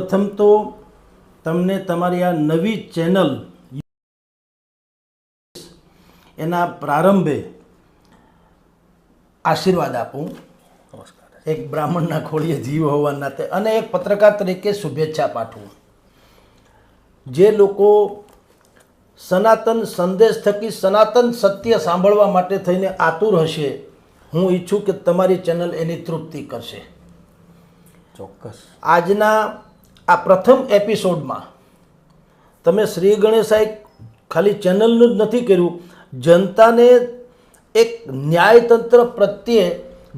સૌપ્રથમ તો તમને તમારી આ નવી ચેનલ એના પ્રારંભે આશીર્વાદ આપું, એક બ્રાહ્મણના ખોળીએ જીવ હોવા નાતે અને એક પત્રકાર તરીકે શુભેચ્છા પાઠવું. જે લોકો સનાતન સંદેશ થકી સનાતન સત્ય સાંભળવા માટે થઈને આતુર હશે, હું ઈચ્છું કે તમારી ચેનલ એની તૃપ્તિ કરશે. ચોક્કસ. આજના આ પ્રથમ એપિસોડમાં તમે શ્રી ગણેશાએ ખાલી ચેનલનું જ નથી કર્યું, જનતાને એક ન્યાયતંત્ર પ્રત્યે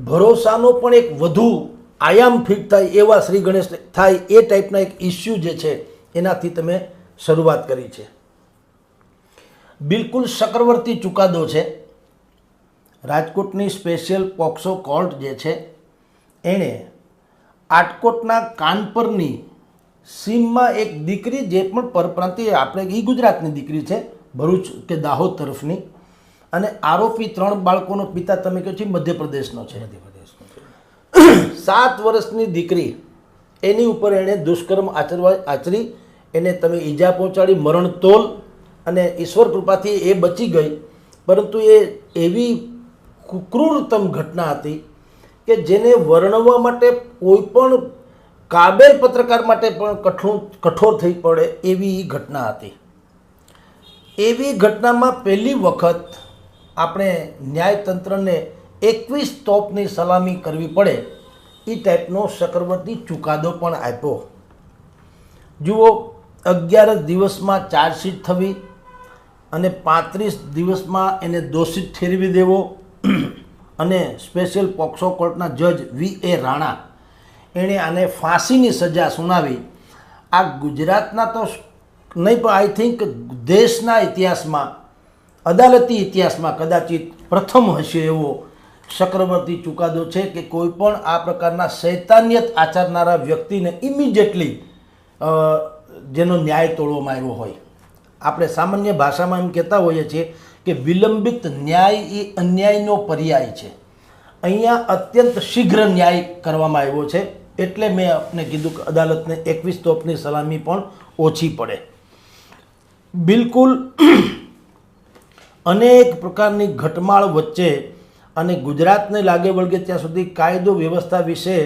ભરોસાનો પણ એક વધુ આયામ ફિટ થાય એવા શ્રી ગણેશ થાય એ ટાઈપના એક ઇસ્યુ જે છે એનાથી તમે શરૂઆત કરી છે. બિલકુલ ચક્રવર્તી ચુકાદો છે. રાજકોટની સ્પેશિયલ પોક્સો કોર્ટ જે છે એણે આટકોટના કાનપરની સીમમાં એક દીકરી જે પણ પરપ્રાંતીય આપણે એ ગુજરાતની દીકરી છે, ભરૂચ કે દાહોદ તરફની, અને આરોપી 3 બાળકોનો પિતા તમે કહો છો મધ્યપ્રદેશનો છે. 7 વર્ષની દીકરી એની ઉપર એણે દુષ્કર્મ આચરી, એને તમે ઈજા પહોંચાડી, મરણ તોલ, અને ઈશ્વર કૃપાથી એ બચી ગઈ. પરંતુ એ એવી ક્રૂરતમ ઘટના હતી કે જેને વર્ણવવા માટે કોઈ પણ કાબેલ પત્રકાર માટે પણ કઠોર થઈ પડે એવી ઘટના હતી. એવી ઘટનામાં પહેલી વખત આપણે ન્યાયતંત્રને 21 તોપની સલામી કરવી પડે એ ટાઈપનો ચક્રવર્તી ચુકાદો પણ આપ્યો. જુઓ, 11 દિવસમાં ચાર્જશીટ થવી અને 35 દિવસમાં એને દોષિત ઠેરવી દેવો, અને સ્પેશિયલ પોક્સો કોર્ટના જજ V.A. રાણા એણે આને ફાંસીની સજા સુનાવી. આ ગુજરાતના તો નહીં પણ આઈ થિંક દેશના ઇતિહાસમાં, અદાલતી ઇતિહાસમાં કદાચિત પ્રથમ હશે એવો ચક્રવર્તી ચુકાદો છે કે કોઈ પણ આ પ્રકારના શૈતાનિયત આચરનારા વ્યક્તિને ઇમિડિયેટલી જેનો ન્યાય તોડવામાં આવ્યો હોય. આપણે સામાન્ય ભાષામાં એમ કહેતા હોઈએ છીએ કે વિલંબિત ન્યાય એ અન્યાયનો પર્યાય છે. અહીંયા અત્યંત શીઘ્ર ન્યાય કરવામાં આવ્યો છે, એટલે મેં આપને કીધું કે અદાલતને 21 તોપની સલામી પણ ઓછી પડે. બિલકુલ અનેક પ્રકારની ઘટમાળ વચ્ચે અને ગુજરાતને લાગે વળગે ત્યાં સુધી કાયદો વ્યવસ્થા વિશે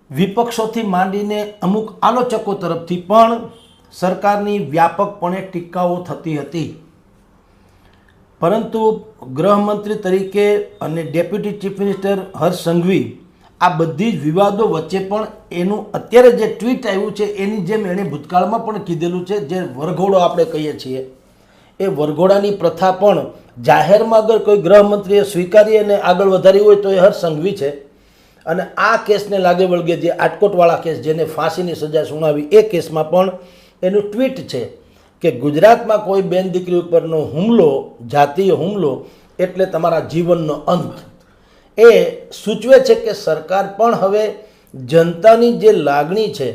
વિપક્ષોથી માંડીને અમુક આલોચકો તરફથી પણ સરકારની વ્યાપકપણે ટીકાઓ થતી હતી. પરંતુ ગૃહમંત્રી તરીકે અને deputy chief minister Harsh Sanghavi આ બધી જ વિવાદો વચ્ચે પણ એનું અત્યારે જે ટ્વીટ આવ્યું છે એની જેમ એણે ભૂતકાળમાં પણ કીધેલું છે, જે વરઘોડો આપણે કહીએ છીએ એ વરઘોડાની પ્રથા પણ જાહેરમાં અગર કોઈ ગૃહમંત્રીએ સ્વીકારી અને આગળ વધારી હોય તો એ હર્ષ સંઘવી છે. અને આ કેસને લાગે વળગે જે આટકોટવાળા કેસ જેને ફાંસીની સજા સુનાવી એ કેસમાં પણ એનું ટ્વીટ છે કે ગુજરાતમાં કોઈ બેન દીકરી ઉપરનો હુમલો, જાતીય હુમલો એટલે તમારા જીવનનો અંત. એ સૂચવે છે કે સરકાર પણ હવે જનતાની જે લાગણી છે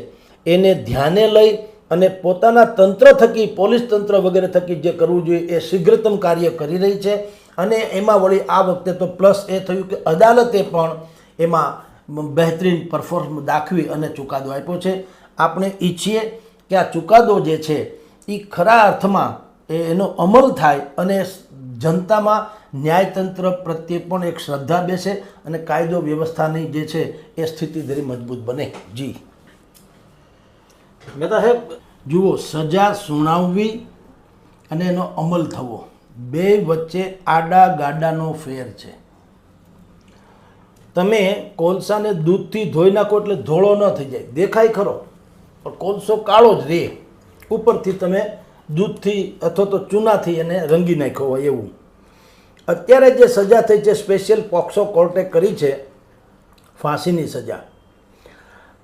એને ધ્યાને લઈ અને પોતાના તંત્ર થકી, પોલીસ તંત્ર વગેરે થકી જે કરવું જોઈએ એ શીઘ્રતમ કાર્ય કરી રહી છે. અને એમાં વળી આ વખતે તો પ્લસ એ થયું કે અદાલતે પણ એમાં બહેતરીન પરફોર્મન્સ દાખવી અને ચુકાદો આપ્યો છે. આપણે ઈચ્છીએ કે આ ચુકાદો જે છે એ ખરા અર્થમાં એનો અમલ થાય અને જનતામાં ન્યાયતંત્ર પ્રત્યે પણ એક શ્રદ્ધા બેસે અને કાયદો વ્યવસ્થાની જે છે એ સ્થિતિ ધરી મજબૂત બને. જી મહેતા સાહેબ, જુઓ, સજા સુનાવવી અને એનો અમલ થવો બે વચ્ચે આડા ગાડાનો ફેર છે. તમે કોલસાને દૂધથી ધોઈ નાખો એટલે ધોળો ન થઈ જાય, દેખાય ખરો પણ કોલસો કાળો જ રહે. ઉપરથી તમે દૂધથી અથવા તો ચૂનાથી એને રંગી નાખ્યો હોય એવું. અત્યારે જે સજા થઈ છે સ્પેશિયલ પોક્સો કોર્ટે કરી છે ફાંસીની સજા.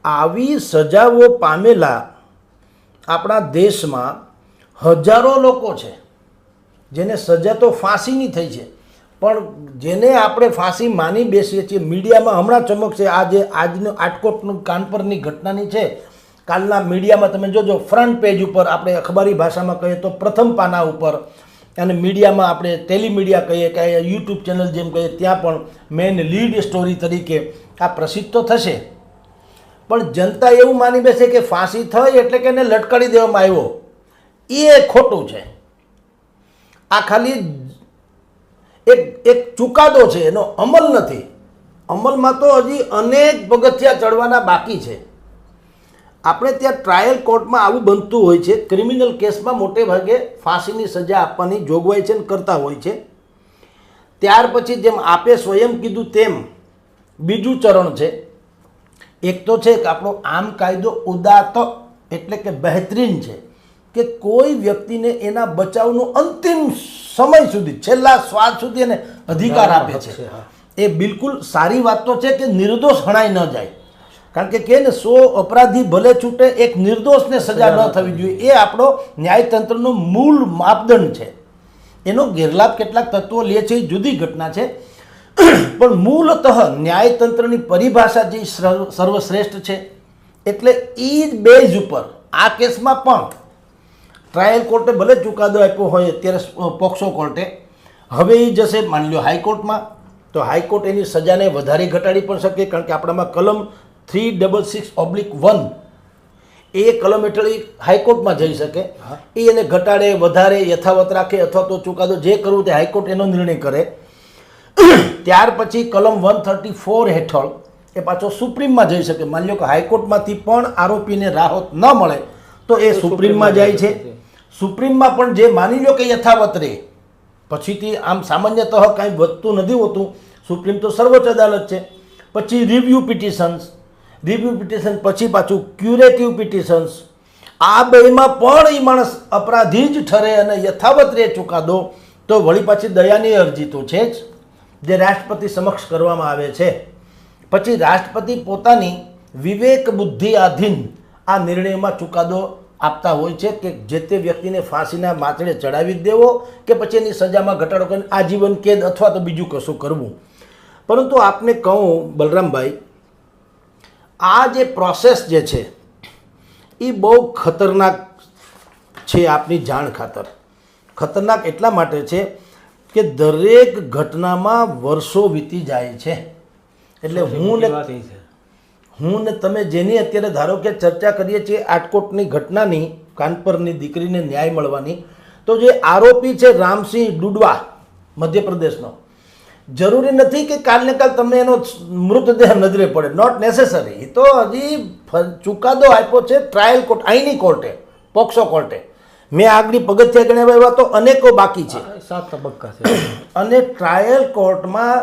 આવી સજાઓ પામેલા આપણા દેશમાં હજારો લોકો છે જેને સજા તો ફાંસીની થઈ છે, પણ જેને આપણે ફાંસી માની બેસીએ છીએ. મીડિયામાં હમણાં ચમકશે આજનું આટકોટનું કાનપરની ઘટનાની છે. કાલના મીડિયામાં તમે જોજો, ફ્રન્ટ પેજ ઉપર, આપણે અખબારી ભાષામાં કહીએ તો પ્રથમ પાના ઉપર, અને મીડિયામાં આપણે ટેલિમીડિયા કહીએ કે યુટ્યુબ ચેનલ જેમ કહીએ ત્યાં પણ મેઇન લીડ સ્ટોરી તરીકે આ પ્રસિદ્ધ તો થશે. પણ જનતા એવું માની બેસે કે ફાંસી થઈ એટલે કે એને લટકાડી દેવામાં આવ્યો, એ ખોટું છે. આ ખાલી એક ચુકાદો છે, એનો અમલ નથી. અમલમાં તો હજી અનેક પગથિયા ચડવાના બાકી છે. આપણે ત્યાં ટ્રાયલ કોર્ટમાં આવું બનતું હોય છે. ક્રિમિનલ કેસમાં મોટે ભાગે ફાંસીની સજા આપવાની જોગવાઈ છે ને કરતા હોય છે. ત્યાર પછી જેમ આપે સ્વયં કીધું તેમ બીજું ચરણ છે. એક તો છે કે આપણો આમ કાયદો ઉદાત્ત એટલે કે બહેતરીન છે કે કોઈ વ્યક્તિને એના બચાવનો અંતિમ સમય સુધી, છેલ્લા શ્વાસ સુધી એને અધિકાર આપે છે. એ બિલકુલ સારી વાત તો છે કે નિર્દોષ હણાઈ ન જાય. કારણ કે ને 100 અપરાધી ભલે છૂટે, એક નિર્દોષને સજા ન થવી જોઈએ. એ આપણો ન્યાયતંત્રનો મૂળ માપદંડ છે. એનો ગેરલાભ કેટલાક તત્વો લે છે, એ જુદી ઘટના છે. પણ મૂળતઃ ન્યાયતંત્રની પરિભાષા જે સર્વશ્રેષ્ઠ છે. એટલે એ જ બેઝ ઉપર આ કેસમાં પણ ટ્રાયલ કોર્ટે ભલે ચુકાદો આપ્યો હોય અત્યારે પોક્સો કોર્ટે, હવે એ જશે માની લો હાઈકોર્ટમાં, તો હાઈકોર્ટ એની સજાને વધારે ઘટાડી પણ શકે. કારણ કે આપણામાં કલમ 366/1 એ કલમ હેઠળ હાઈકોર્ટમાં જઈ શકે. એ એને ઘટાડે, વધારે, યથાવત રાખે અથવા તો ચુકાદો જે કરવું તે હાઈકોર્ટ એનો નિર્ણય કરે. ત્યાર પછી કલમ 134 હેઠળ એ પાછો સુપ્રીમમાં જઈ શકે. માની લો કે હાઈકોર્ટમાંથી પણ આરોપીને રાહત ન મળે તો એ સુપ્રીમમાં જાય છે. સુપ્રીમમાં પણ જે માની લો કે યથાવત રહે, પછીથી આમ સામાન્યતઃ કાંઈ વધતું નથી હોતું. સુપ્રીમ તો સર્વોચ્ચ અદાલત છે. પછી રિવ્યૂ પિટિશન, પછી પાછું ક્યુરેટિવ પિટિશન્સ. આ બેમાં પણ એ માણસ અપરાધી જ ઠરે અને યથાવત રહે ચુકાદો, તો વળી પાછી દયાની અરજી તો છે જ, જે રાષ્ટ્રપતિ સમક્ષ કરવામાં આવે છે. પછી રાષ્ટ્રપતિ પોતાની વિવેક બુદ્ધિ આધીન આ નિર્ણયમાં ચુકાદો આપતા હોય છે કે જે તે વ્યક્તિને ફાંસીના માથડે ચડાવી દેવો કે પછી એની સજામાં ઘટાડો કરીને આજીવન કેદ અથવા તો બીજું કશું કરવું. પરંતુ આપને કહું બલરામભાઈ, આ જે પ્રોસેસ જે છે એ બહુ ખતરનાક છે. આપની જાણ ખાતર ખતરનાક એટલા માટે છે કે દરેક ઘટનામાં વર્ષો વીતી જાય છે. એટલે હું ને તમે જેની અત્યારે ધારો કે ચર્ચા કરીએ છીએ આટકોટની ઘટનાની, કાનપરની દીકરીને ન્યાય મળવાની, તો જે આરોપી છે રામસિંહ ડુડવા મધ્યપ્રદેશનો, જરૂરી નથી કે કાલને કાલ તમને એનો મૃતદેહ નજરે પડે. Not necessary. એ તો હજી ચુકાદો આપ્યો છે ટ્રાયલ કોર્ટ, અહીંની કોર્ટે, પોક્સો કોર્ટે. મેં આગળ પગથિયા ગણ્યા એવા તો અનેકો બાકી છે. 7 તબક્કા છે. અને ટ્રાયલ કોર્ટમાં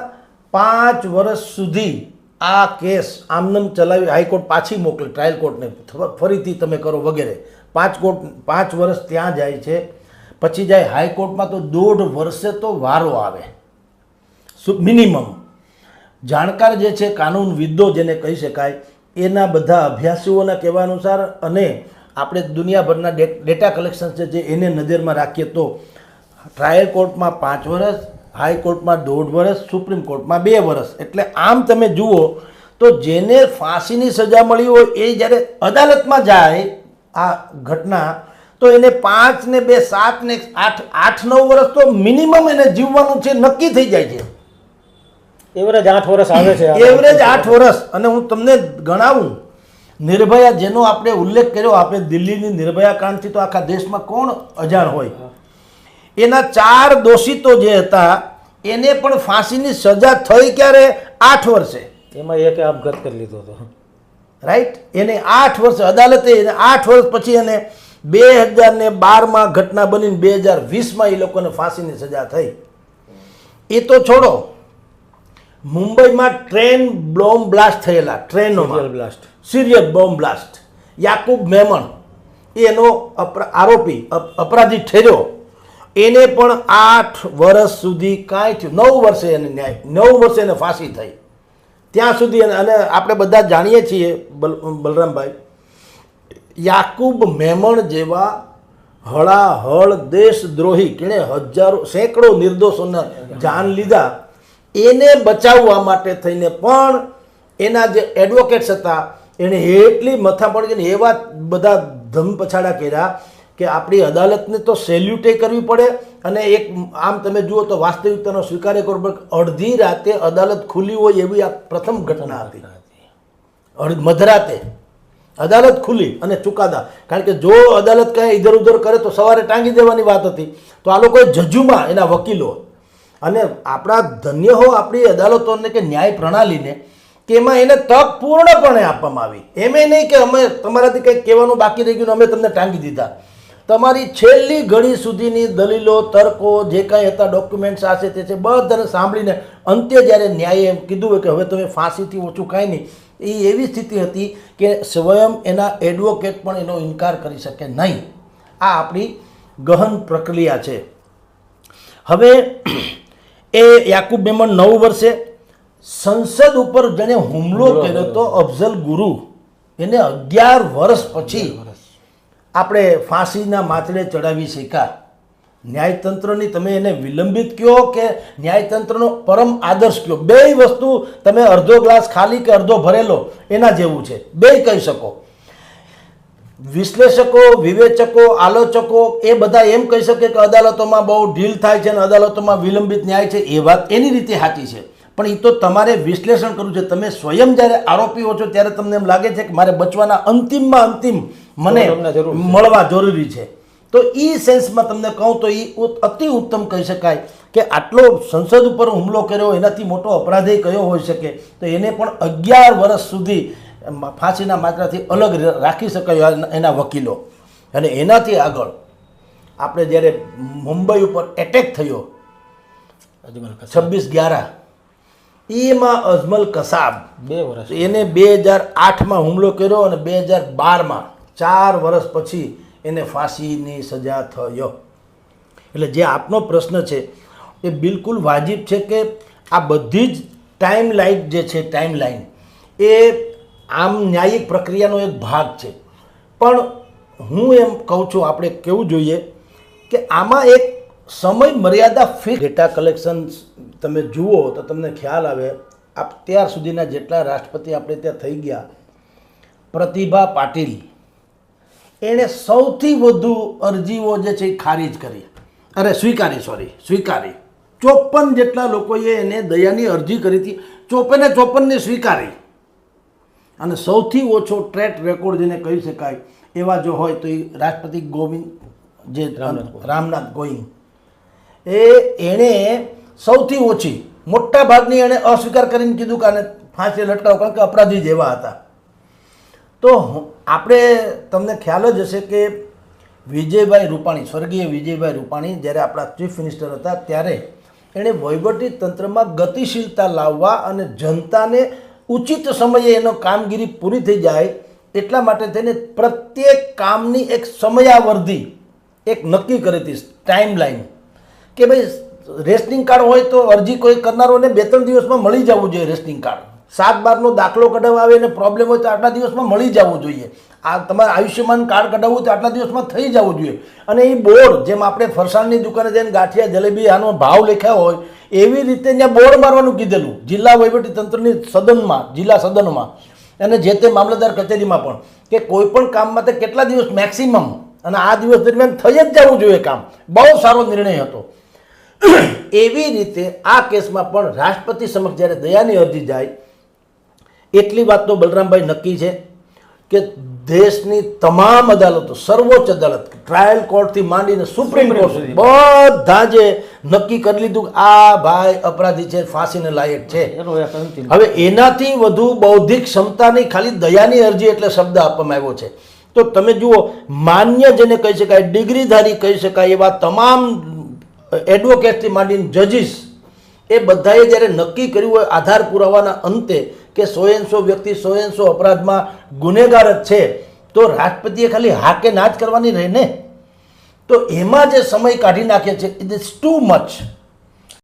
5 વર્ષ સુધી આ કેસ આમનામ ચલાવી હાઈકોર્ટ પાછી મોકલે ટ્રાયલ કોર્ટને, ફરીથી તમે કરો વગેરે. 5 વર્ષ ત્યાં જાય છે. પછી જાય હાઈકોર્ટમાં તો 1.5 વર્ષે તો વારો આવે મિનિમમ. જાણકાર જે છે, કાનૂનવિદો જેને કહી શકાય, એના બધા અભ્યાસીઓના કહેવા અનુસાર અને આપણે દુનિયાભરના ડેટા કલેક્શન છે જે એને નજરમાં રાખીએ તો ટ્રાયલ કોર્ટમાં 5 વર્ષ, હાઈકોર્ટમાં 1.5 વર્ષ, સુપ્રીમ કોર્ટમાં 2 વર્ષ. એટલે આમ તમે જુઓ તો જેને ફાંસીની સજા મળી હોય એ જ્યારે અદાલતમાં જાય આ ઘટના, તો એને 5 ને 2 7 ને 8 9 વર્ષ તો મિનિમમ એને જીવવાનું છે, નક્કી થઈ જાય છે. એવરેજ 8 વર્ષ આવે છે. એવરેજ 8 વર્ષ. અને હું તમને ગણાવું, નિર્ભયા જેનો આપણે ઉલ્લેખ કર્યો, આપણે દિલ્હીની નિર્ભયા કાંડથી તો આખા દેશમાં કોણ અજાણ હોય. એના 4 દોષિતો જે હતા એને પણ ફાંસીની સજા થઈ ક્યારે? 8 વર્ષે. એમાં એક આપઘાત કરી લીધો હતો. રાઈટ. એને 8 વર્ષ અદાલતે 8 વર્ષ પછી એને 2012માં ઘટના બનીને 2020માં એ લોકોને ફાંસીની સજા થઈ. એ તો છોડો, મુંબઈમાં ટ્રેન બોમ્બ બ્લાસ્ટ થયેલા, ટ્રેનોમાં serial bomb blast, Yakub Memon એનો આરોપી અપરાધી ઠેર્યો, એને પણ 8 વર્ષ સુધી કાંઈ થયું. 9 વર્ષે એને ન્યાય, 9 વર્ષે એને ફાંસી થઈ. ત્યાં સુધી અને આપણે બધા જાણીએ છીએ બલરામભાઈ, યાકુબ મેમણ જેવા હળાહળ દેશદ્રોહી કેણે સેંકડો નિર્દોષોના જાન લીધા, એને બચાવવા માટે થઈને પણ એના જે એડવોકેટ્સ હતા એણે એટલી મથા પડી ગઈ, એવા બધા ધમપછાડા કર્યા કે આપણી અદાલતને તો સેલ્યુટે કરવી પડે. અને એક આમ તમે જુઓ તો વાસ્તવિકતાનો સ્વીકાર કરવો પડે. અડધી રાતે અદાલત ખુલ્લી હોય એવી આ પ્રથમ ઘટના હતી. મધરાતે અદાલત ખુલી અને ચુકાદા, કારણ કે જો અદાલત કહે ઇધર ઉધર કરે તો સવારે ટાંગી દેવાની વાત હતી. તો આ લોકોએ જજુમાં એના વકીલો અને આપણા ધન્ય હો આપણી અદાલતોને કે ન્યાય પ્રણાલીને કે એમાં એને તક પૂર્ણપણે આપવામાં આવી. એમ નહીં કે અમે તમારાથી કંઈક કહેવાનું બાકી રહી ગયું અમે તમને ટાંગી દીધા. તમારી છેલ્લી ઘડી સુધીની દલીલો, તર્કો, જે કાંઈ હતા ડોક્યુમેન્ટ્સ આ છે તે છે બધાને સાંભળીને અંતે જ્યારે ન્યાયે એમ કીધું હોય કે હવે તમે ફાંસીથી ઓછું કાંઈ નહીં, એ એવી સ્થિતિ હતી કે સ્વયં એના એડવોકેટ પણ એનો ઇનકાર કરી શકે નહીં. આ આપણી ગહન પ્રક્રિયા છે. હવે એ યાકુબ મેમન 9 વર્ષે સંસદ ઉપર જેણે હુમલો કર્યો તો અફઝલ ગુરુ, એને 11 વર્ષ પછી આપણે ફાંસીના માથડે ચડાવી શક્યા. ન્યાયતંત્રની તમે એને વિલંબિત કહો કે ન્યાયતંત્રનો પરમ આદર્શ કહો, બે વસ્તુ તમે અડધો ગ્લાસ ખાલી કે અડધો ભરેલો એના જેવું છે, બે કહી શકો. વિશ્લેષકો, વિવેચકો, આલોચકો એ બધા એમ કહી શકે કે અદાલતોમાં બહુ ઢીલ થાય છે અને અદાલતોમાં વિલંબિત ન્યાય છે, એ વાત એની રીતે સાચી છે. પણ એ તો તમારે વિશ્લેષણ કરવું છે. તમે સ્વયં જ્યારે આરોપી હો છો ત્યારે તમને એમ લાગે છે કે મારે બચવાના અંતિમમાં અંતિમ મને મળવા જરૂરી છે. તો એ સેન્સમાં તમને કહું તો એ અતિ ઉત્તમ કહી શકાય કે આટલો સંસદ ઉપર હુમલો કર્યો એનાથી મોટો અપરાધી કયો હોઈ શકે. તો એને પણ 11 વર્ષ સુધી ફાંસીના માત્રાથી અલગ રાખી શકાય એના વકીલો. અને એનાથી આગળ આપણે જ્યારે મુંબઈ ઉપર એટેક થયો 26/11, એમાં અજમલ કસાબ 2 વર્ષ, એને 2008માં હુમલો કર્યો અને 2012માં 4 વર્ષ પછી એને ફાંસીની સજા થયો. એટલે જે આપનો પ્રશ્ન છે એ બિલકુલ વાજિબ છે કે આ બધી જ ટાઈમ લાઈન જે છે, ટાઈમ લાઈન એ આમ ન્યાયિક પ્રક્રિયાનો એક ભાગ છે. પણ હું એમ કહું છું આપણે કહેવું જોઈએ કે આમાં એક સમય મર્યાદા ફિક્સ. ડેટા કલેક્શન તમે જુઓ તો તમને ખ્યાલ આવે. અત્યાર સુધીના જેટલા રાષ્ટ્રપતિ આપણે ત્યાં થઈ ગયા, પ્રતિભા પાટીલ એણે સૌથી વધુ અરજીઓ જે છે એ ખારીજ કરી, સ્વીકારી. 54 જેટલા લોકોએ એને દયાની અરજી કરી હતી, 54 સ્વીકારી. અને સૌથી ઓછો ટ્રેક રેકોર્ડ જેને કહી શકાય એવા જો હોય તો એ રાષ્ટ્રપતિ રામનાથ કોવિંદ, એણે સૌથી ઓછી મોટા ભાગની એણે અસ્વીકાર કરીને કીધું કે આને ફાંસી લટકાવો, કારણ કે અપરાધી જેવા હતા. તો આપણે તમને ખ્યાલ જ હશે કે વિજયભાઈ રૂપાણી, સ્વર્ગીય વિજયભાઈ રૂપાણી જ્યારે આપણા ચીફ મિનિસ્ટર હતા ત્યારે એણે વહીવટી તંત્રમાં ગતિશીલતા લાવવા અને જનતાને ઉચિત સમયે એનો કામગીરી પૂરી થઈ જાય એટલા માટે થઈને પ્રત્યેક કામની એક સમયાવધિ એક નક્કી કરી હતી, ટાઈમ લાઈન. કે ભાઈ રેશનિંગ કાર્ડ હોય તો અરજી કોઈ કરનારોને 2-3 દિવસમાં મળી જવું જોઈએ રેશનિંગ કાર્ડ. 7/12નો દાખલો કઢાવવા આવે અને પ્રોબ્લેમ હોય તો આટલા દિવસમાં મળી જવું જોઈએ. આ તમારે આયુષ્યમાન કાર્ડ કઢાવવું તો આટલા દિવસમાં થઈ જવું જોઈએ. અને એ બોર્ડ, જેમ આપણે ફરસાણની દુકાને જઈને ગાંઠિયા, જલેબી આનો ભાવ લખ્યા હોય એવી રીતે ત્યાં બોર્ડ મારવાનું કીધેલું જિલ્લા વહીવટી તંત્રની સદનમાં, જિલ્લા સદનમાં અને જે તે મામલતદાર કચેરીમાં પણ, કે કોઈ પણ કામમાં તે કેટલા દિવસ મેક્સિમમ, અને આ દિવસ દરમિયાન થઈ જ જવું જોઈએ કામ. બહુ સારો નિર્ણય હતો. એવી રીતે આ કેસમાં પણ રાષ્ટ્રપતિ સમક્ષ જ્યારે દયાની અરજી જાય, એટલી વાત તો બલરામભાઈ નક્કી છે કે દેશની તમામ અદાલતો, સર્વોચ્ચ અદાલત, ટ્રાયલ કોર્ટથી માંડીને સુપ્રીમ કોર્ટ સુધી બધા જે નક્કી કરી લીધું કે આ ભાઈ અપરાધી છે, ફાંસીને લાયક છે. હવે એનાથી વધુ બૌદ્ધિક ક્ષમતાની ખાલી દયાની અરજી એટલે શબ્દ આપવામાં આવ્યો છે. તો તમે જુઓ, માન્ય જેને કહી શકાય, ડિગ્રીધારી કહી શકાય એવા તમામ એડવોકેટથી માંડીને જજીસ, એ બધાએ જ્યારે નક્કી કર્યું હોય આધાર પુરાવાના અંતે કે 100 વ્યક્તિ 100 અપરાધમાં ગુનેગાર જ છે, તો રાષ્ટ્રપતિએ ખાલી હા કે ના જ કરવાની રહે ને. તો એમાં જે સમય કાઢી નાખે છે, ઇટ ઇઝ ટુ મચ.